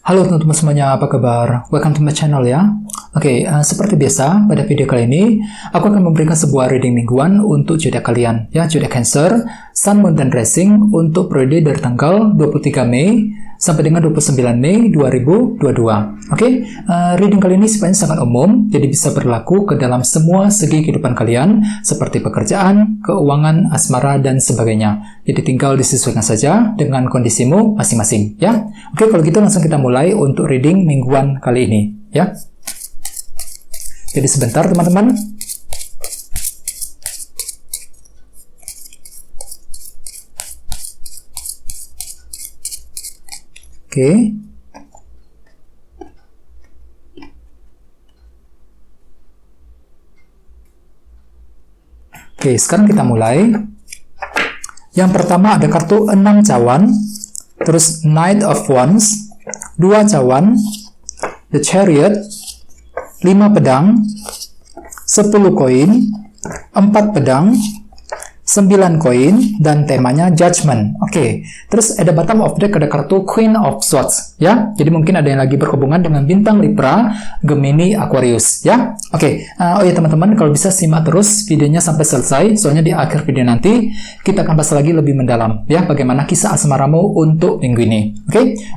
Halo teman-teman semuanya, apa kabar? Welcome to my channel ya. Seperti biasa, pada video kali ini, aku akan memberikan sebuah reading mingguan untuk zodiak kalian. Ya, zodiak Cancer, Sun, Moon, dan Rising untuk periode dari tanggal 23 Mei sampai dengan 29 Mei 2022. Reading kali ini sebenarnya sangat umum, jadi bisa berlaku ke dalam semua segi kehidupan kalian, seperti pekerjaan, keuangan, asmara, dan sebagainya. Jadi tinggal disesuaikan saja dengan kondisimu masing-masing, ya. Kalau gitu langsung kita mulai untuk reading mingguan kali ini, ya. Jadi sebentar teman-teman. Sekarang kita mulai. Yang pertama ada kartu 6 cawan, terus Knight of Wands, 2 cawan, The Chariot, 5 pedang, 10 koin, 4 pedang, 9 koin, dan temanya Judgment. Terus ada bottom of deck ada kartu Queen of Swords, ya. Jadi mungkin ada yang lagi berhubungan dengan bintang Libra, Gemini, Aquarius, ya. Teman-teman, kalau bisa simak terus videonya sampai selesai, soalnya di akhir video nanti kita akan bahas lagi lebih mendalam, ya, bagaimana kisah asmaramu untuk minggu ini.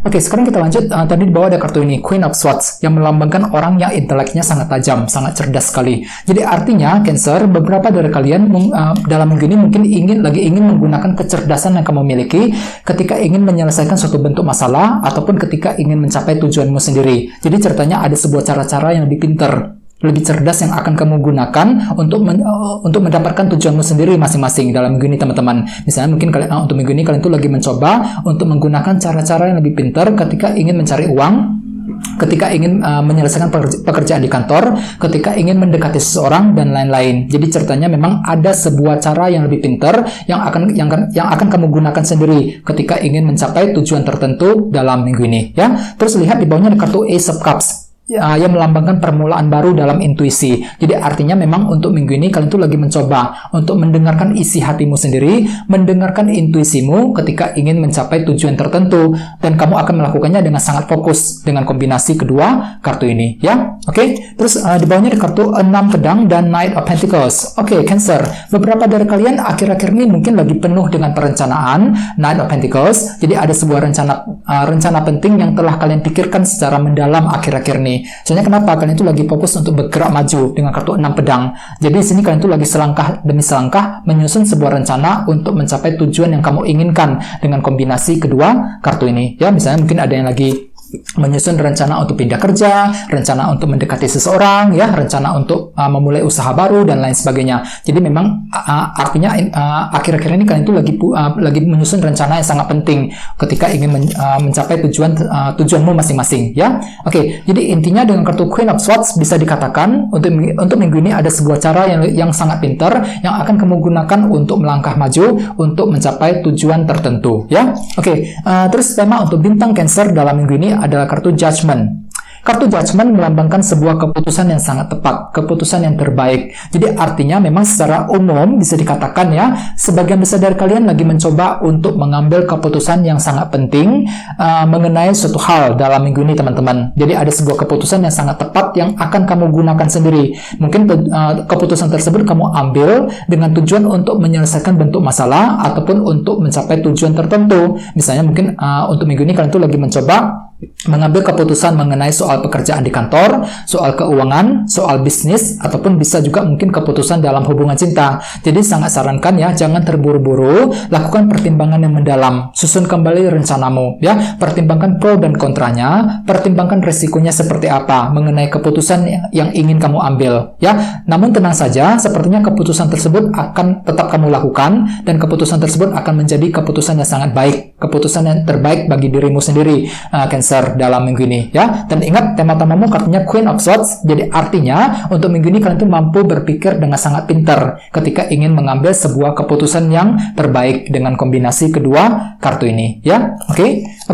Sekarang kita lanjut. Tadi di bawah ada kartu ini, Queen of Swords, yang melambangkan orang yang inteleknya sangat tajam, sangat cerdas sekali. Jadi artinya, Cancer, beberapa dari kalian dalam minggu ini mungkin lagi ingin menggunakan kecerdasan yang kamu miliki ketika ingin menyelesaikan suatu bentuk masalah ataupun ketika ingin mencapai tujuanmu sendiri. Jadi ceritanya ada sebuah cara-cara yang lebih pintar, lebih cerdas yang akan kamu gunakan untuk mendapatkan tujuanmu sendiri masing-masing dalam minggu ini, teman-teman. Misalnya mungkin untuk minggu ini kalian tuh lagi mencoba untuk menggunakan cara-cara yang lebih pintar ketika ingin mencari uang, ketika ingin menyelesaikan pekerjaan di kantor, ketika ingin mendekati seseorang, dan lain-lain. Jadi ceritanya memang ada sebuah cara yang lebih pintar yang akan kamu gunakan sendiri ketika ingin mencapai tujuan tertentu dalam minggu ini, ya. Terus lihat di bawahnya ada kartu Ace of Cups, yang melambangkan permulaan baru dalam intuisi. Jadi artinya memang untuk minggu ini kalian tuh lagi mencoba untuk mendengarkan isi hatimu sendiri, mendengarkan intuisimu ketika ingin mencapai tujuan tertentu, dan kamu akan melakukannya dengan sangat fokus dengan kombinasi kedua kartu ini, ya. Terus di bawahnya ada kartu 6 pedang dan Knight of Pentacles. Cancer, beberapa dari kalian akhir-akhir ini mungkin lagi penuh dengan perencanaan, Knight of Pentacles. Jadi ada sebuah rencana penting yang telah kalian pikirkan secara mendalam akhir-akhir ini. Soalnya kenapa? Kalian itu lagi fokus untuk bergerak maju dengan kartu 6 pedang. Jadi di sini kalian itu lagi selangkah demi selangkah menyusun sebuah rencana untuk mencapai tujuan yang kamu inginkan dengan kombinasi kedua kartu ini. Ya, misalnya mungkin ada yang lagi menyusun rencana untuk pindah kerja, rencana untuk mendekati seseorang, ya, rencana untuk memulai usaha baru, dan lain sebagainya. Jadi memang artinya akhir-akhir ini kalian itu lagi menyusun rencana yang sangat penting ketika ingin mencapai tujuanmu masing-masing, ya. Jadi intinya dengan kartu Queen of Swords bisa dikatakan untuk minggu ini ada sebuah cara yang sangat pintar yang akan kamu gunakan untuk melangkah maju untuk mencapai tujuan tertentu, ya. Terus tema untuk bintang Cancer dalam minggu ini adalah kartu Judgment. Kartu Judgment melambangkan sebuah keputusan yang sangat tepat, keputusan yang terbaik. Jadi artinya memang secara umum bisa dikatakan, ya, sebagian besar dari kalian lagi mencoba untuk mengambil keputusan yang sangat penting mengenai suatu hal dalam minggu ini, teman-teman. Jadi ada sebuah keputusan yang sangat tepat yang akan kamu gunakan sendiri. Mungkin keputusan tersebut kamu ambil dengan tujuan untuk menyelesaikan bentuk masalah ataupun untuk mencapai tujuan tertentu. Misalnya mungkin untuk minggu ini kalian tuh lagi mencoba mengambil keputusan mengenai soal pekerjaan di kantor, soal keuangan, soal bisnis, ataupun bisa juga mungkin keputusan dalam hubungan cinta. Jadi sangat sarankan, ya, jangan terburu-buru, lakukan pertimbangan yang mendalam, susun kembali rencanamu, ya, pertimbangkan pro dan kontranya, pertimbangkan resikonya seperti apa mengenai keputusan yang ingin kamu ambil, ya. Namun tenang saja, sepertinya keputusan tersebut akan tetap kamu lakukan, dan keputusan tersebut akan menjadi keputusan yang sangat baik, keputusan yang terbaik bagi dirimu sendiri, Cancer, dalam minggu ini, ya. Dan ingat, tema utamamu kartunya Queen of Swords. Jadi artinya untuk minggu ini kalian tuh mampu berpikir dengan sangat pintar ketika ingin mengambil sebuah keputusan yang terbaik dengan kombinasi kedua kartu ini, ya.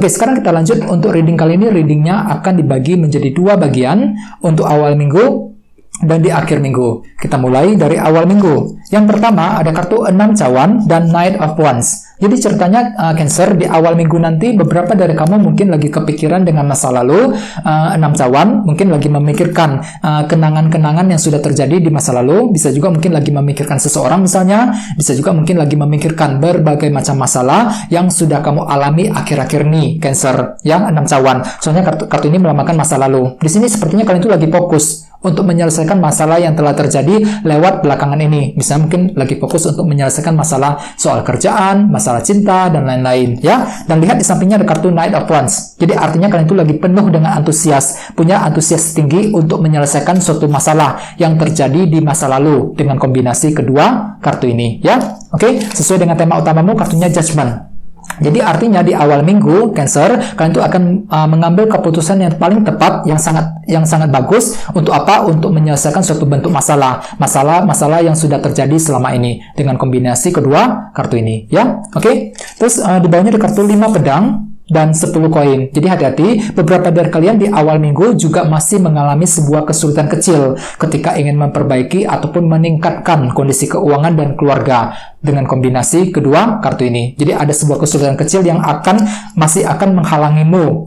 Sekarang kita lanjut untuk reading kali ini. Readingnya akan dibagi menjadi 2 bagian. Untuk awal minggu dan di akhir minggu. Kita mulai dari awal minggu. Yang pertama ada kartu 6 cawan dan Knight of Wands. Jadi ceritanya Cancer, di awal minggu nanti beberapa dari kamu mungkin lagi kepikiran dengan masa lalu. 6 cawan mungkin lagi memikirkan kenangan-kenangan yang sudah terjadi di masa lalu. Bisa juga mungkin lagi memikirkan seseorang misalnya. Bisa juga mungkin lagi memikirkan berbagai macam masalah yang sudah kamu alami akhir-akhir ini, Cancer. Yang 6 cawan. Soalnya kartu ini melambangkan masa lalu. Di sini sepertinya kalian itu lagi fokus untuk menyelesaikan masalah yang telah terjadi lewat belakangan ini. Misalnya mungkin lagi fokus untuk menyelesaikan masalah soal kerjaan, masalah cinta, dan lain-lain, ya. Dan lihat di sampingnya ada kartu Knight of Wands. Jadi artinya kalian itu lagi penuh dengan antusias, punya antusias tinggi untuk menyelesaikan suatu masalah yang terjadi di masa lalu dengan kombinasi kedua kartu ini, ya. Oke, sesuai dengan tema utamamu, kartunya Judgment. Jadi artinya di awal minggu, Cancer, kalian itu akan mengambil keputusan yang paling tepat, yang sangat bagus untuk apa? Untuk menyelesaikan suatu bentuk masalah yang sudah terjadi selama ini dengan kombinasi kedua kartu ini, ya. Oke. Terus di bawahnya ada kartu 5 pedang dan 10 koin. Jadi hati-hati, beberapa dari kalian di awal minggu juga masih mengalami sebuah kesulitan kecil ketika ingin memperbaiki ataupun meningkatkan kondisi keuangan dan keluarga dengan kombinasi kedua kartu ini. Jadi ada sebuah kesulitan kecil yang masih akan menghalangimu,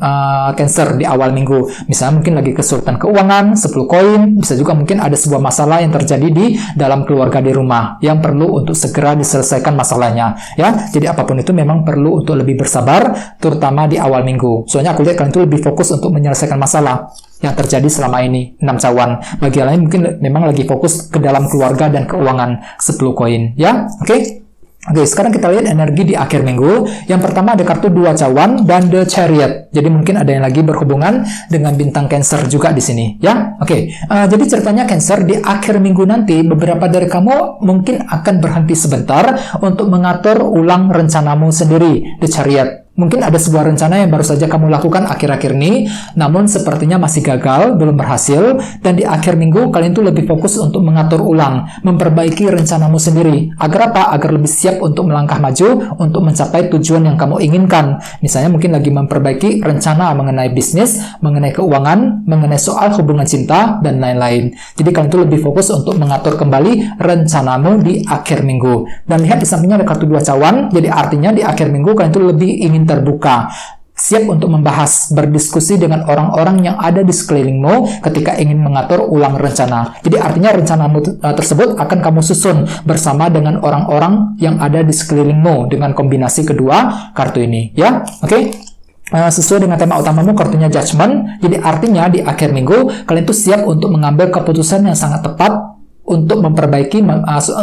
Cancer, di awal minggu. Misalnya mungkin lagi kesulitan keuangan, 10 koin. Bisa juga mungkin ada sebuah masalah yang terjadi di dalam keluarga di rumah yang perlu untuk segera diselesaikan masalahnya, ya. Jadi apapun itu memang perlu untuk lebih bersabar, terutama di awal minggu. Soalnya aku lihat kalian itu lebih fokus untuk menyelesaikan masalah yang terjadi selama ini, 6 cawan. Bagi yang lain mungkin memang lagi fokus ke dalam keluarga dan keuangan, 10 koin, ya. Oke, sekarang kita lihat energi di akhir minggu. Yang pertama ada kartu 2 cawan dan The Chariot. Jadi mungkin ada yang lagi berhubungan dengan bintang Cancer juga di sini, ya. Oke, jadi ceritanya Cancer, di akhir minggu nanti beberapa dari kamu mungkin akan berhenti sebentar untuk mengatur ulang rencanamu sendiri, The Chariot. Mungkin ada sebuah rencana yang baru saja kamu lakukan akhir-akhir ini, namun sepertinya masih gagal, belum berhasil, dan di akhir minggu kalian tuh lebih fokus untuk mengatur ulang, memperbaiki rencanamu sendiri. Agar apa? Agar lebih siap untuk melangkah maju, untuk mencapai tujuan yang kamu inginkan. Misalnya mungkin lagi memperbaiki rencana mengenai bisnis, mengenai keuangan, mengenai soal hubungan cinta, dan lain-lain. Jadi kalian tuh lebih fokus untuk mengatur kembali rencanamu di akhir minggu. Dan lihat di sampingnya ada kartu 2 cawan, jadi artinya di akhir minggu kalian tuh lebih ingin terbuka, siap untuk membahas, berdiskusi dengan orang-orang yang ada di sekelilingmu ketika ingin mengatur ulang rencana. Jadi artinya rencanamu tersebut akan kamu susun bersama dengan orang-orang yang ada di sekelilingmu dengan kombinasi kedua kartu ini, ya. Oke. Sesuai dengan tema utamamu, kartunya Judgment. Jadi artinya di akhir minggu kalian tuh siap untuk mengambil keputusan yang sangat tepat untuk memperbaiki,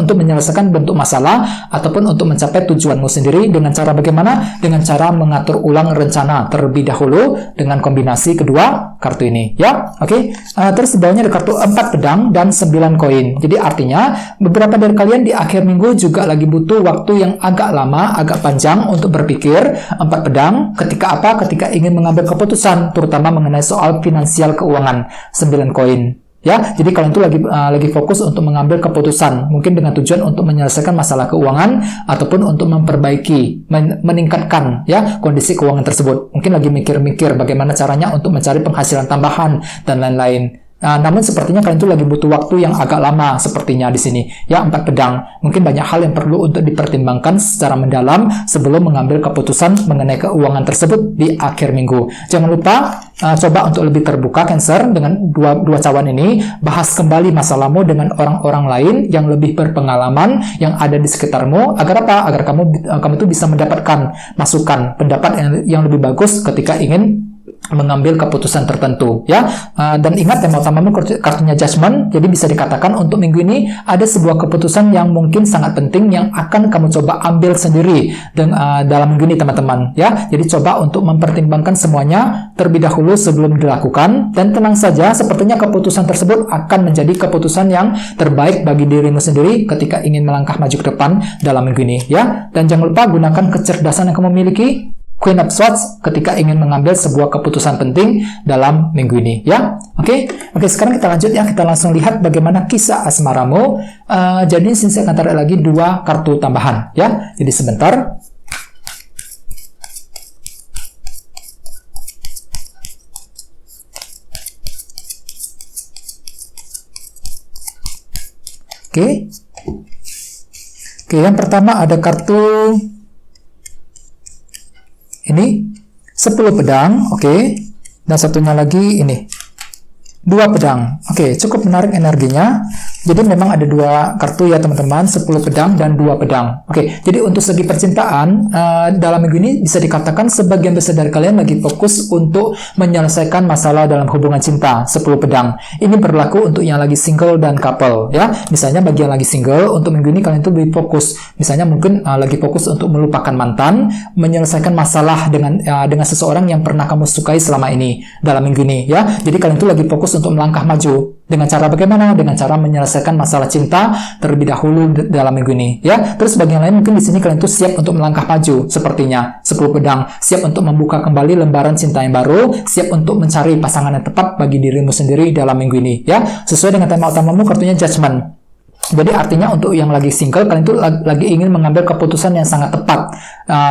untuk menyelesaikan bentuk masalah ataupun untuk mencapai tujuanmu sendiri. Dengan cara bagaimana? Dengan cara mengatur ulang rencana terlebih dahulu dengan kombinasi kedua kartu ini, ya. Oke. Terus di bawahnya ada kartu 4 pedang dan 9 koin. Jadi artinya beberapa dari kalian di akhir minggu juga lagi butuh waktu yang agak lama, agak panjang untuk berpikir. 4 pedang ketika apa? Ketika ingin mengambil keputusan, terutama mengenai soal finansial keuangan. 9 koin. Ya, jadi kalian tuh lagi fokus untuk mengambil keputusan, mungkin dengan tujuan untuk menyelesaikan masalah keuangan ataupun untuk memperbaiki, meningkatkan ya kondisi keuangan tersebut. Mungkin lagi mikir-mikir bagaimana caranya untuk mencari penghasilan tambahan dan lain-lain. Namun sepertinya kalian itu lagi butuh waktu yang agak lama sepertinya di sini. Ya, 4 pedang. Mungkin banyak hal yang perlu untuk dipertimbangkan secara mendalam sebelum mengambil keputusan mengenai keuangan tersebut di akhir minggu. Jangan lupa coba untuk lebih terbuka, Cancer, dengan dua cawan ini. Bahas kembali masalahmu dengan orang-orang lain yang lebih berpengalaman yang ada di sekitarmu. Agar apa? Agar kamu itu bisa mendapatkan masukan, pendapat yang lebih bagus ketika ingin mengambil keputusan tertentu, ya. Dan ingat tema utamamu kartunya Judgment. Jadi bisa dikatakan untuk minggu ini ada sebuah keputusan yang mungkin sangat penting yang akan kamu coba ambil sendiri dalam minggu ini, teman-teman, ya. Jadi coba untuk mempertimbangkan semuanya terlebih dahulu sebelum dilakukan, dan tenang saja, sepertinya keputusan tersebut akan menjadi keputusan yang terbaik bagi dirimu sendiri ketika ingin melangkah maju ke depan dalam minggu ini, ya. Dan jangan lupa gunakan kecerdasan yang kamu miliki, Queen of Swords, ketika ingin mengambil sebuah keputusan penting dalam minggu ini, ya. Oke, sekarang kita lanjut ya, kita langsung lihat bagaimana kisah asmaramu. Jadi sini saya akan tarik lagi 2 kartu tambahan, ya. Jadi sebentar. Oke. Oke, yang pertama ada kartu ini 10 pedang, oke. Dan satunya lagi ini 2 pedang. Oke, cukup menarik energinya. Jadi memang ada 2 kartu ya teman-teman, 10 pedang dan 2 pedang. Oke, jadi untuk segi percintaan, dalam minggu ini bisa dikatakan sebagian besar dari kalian lagi fokus untuk menyelesaikan masalah dalam hubungan cinta, 10 pedang. Ini berlaku untuk yang lagi single dan couple ya. Misalnya bagi yang lagi single, untuk minggu ini kalian tuh lebih fokus. Misalnya mungkin lagi fokus untuk melupakan mantan, menyelesaikan masalah dengan seseorang yang pernah kamu sukai selama ini dalam minggu ini ya. Jadi kalian tuh lagi fokus untuk melangkah maju. Dengan cara bagaimana? Dengan cara menyelesaikan masalah cinta terlebih dahulu dalam minggu ini, ya. Terus bagian lain mungkin di sini kalian tuh siap untuk melangkah maju, sepertinya 10 pedang, siap untuk membuka kembali lembaran cinta yang baru, siap untuk mencari pasangan yang tepat bagi dirimu sendiri dalam minggu ini, ya. Sesuai dengan tema utamamu, kartunya Judgment. Jadi artinya untuk yang lagi single, kalian tuh lagi ingin mengambil keputusan yang sangat tepat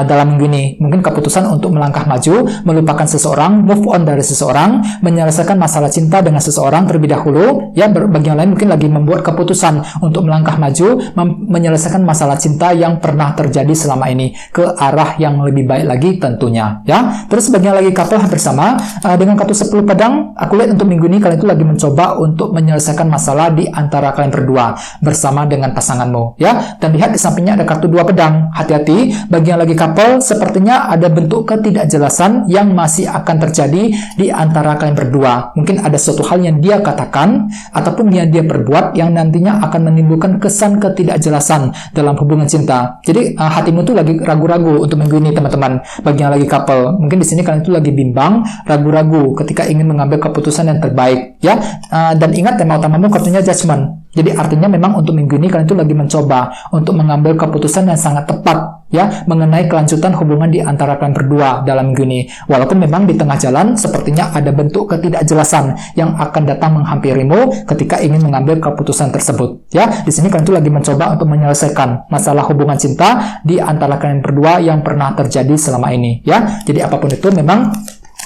dalam minggu ini. Mungkin keputusan untuk melangkah maju, melupakan seseorang, move on dari seseorang, menyelesaikan masalah cinta dengan seseorang terlebih dahulu. Ya, bagi yang lain mungkin lagi membuat keputusan untuk melangkah maju, menyelesaikan masalah cinta yang pernah terjadi selama ini ke arah yang lebih baik lagi tentunya. Ya, terus bagi yang lagi couple hampir sama dengan kartu 10 pedang. Aku lihat untuk minggu ini kalian tuh lagi mencoba untuk menyelesaikan masalah di antara kalian berdua bersama dengan pasanganmu, ya. Dan lihat di sampingnya ada kartu 2 pedang. Hati-hati, bagi yang lagi couple, sepertinya ada bentuk ketidakjelasan yang masih akan terjadi di antara kalian berdua. Mungkin ada suatu hal yang dia katakan ataupun yang dia perbuat yang nantinya akan menimbulkan kesan ketidakjelasan dalam hubungan cinta. Jadi hatimu tuh lagi ragu-ragu untuk minggu ini, teman-teman. Bagi yang lagi couple, mungkin di sini kalian tuh lagi bimbang, ragu-ragu ketika ingin mengambil keputusan yang terbaik, ya. Dan ingat tema utamamu kartunya Judgment. Jadi artinya memang untuk minggu ini kalian tuh lagi mencoba untuk mengambil keputusan yang sangat tepat, ya, mengenai kelanjutan hubungan di antara kalian berdua dalam minggu ini. Walaupun memang di tengah jalan sepertinya ada bentuk ketidakjelasan yang akan datang menghampirimu ketika ingin mengambil keputusan tersebut. Ya, di sini kalian tuh lagi mencoba untuk menyelesaikan masalah hubungan cinta di antara kalian berdua yang pernah terjadi selama ini. Ya, jadi apapun itu memang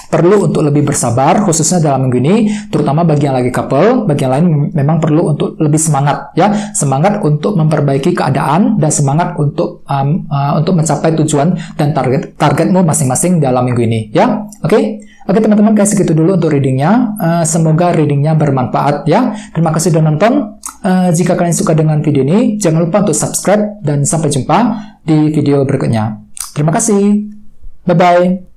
perlu untuk lebih bersabar, khususnya dalam minggu ini, terutama bagi yang lagi couple. Bagi yang lain memang perlu untuk lebih semangat, ya, semangat untuk memperbaiki keadaan dan semangat untuk mencapai tujuan dan targetmu masing-masing dalam minggu ini, ya. Oke, teman-teman, guys, segitu dulu untuk readingnya. Semoga readingnya bermanfaat, ya. Terima kasih sudah nonton. Jika kalian suka dengan video ini, jangan lupa untuk subscribe dan sampai jumpa di video berikutnya. Terima kasih. Bye-bye.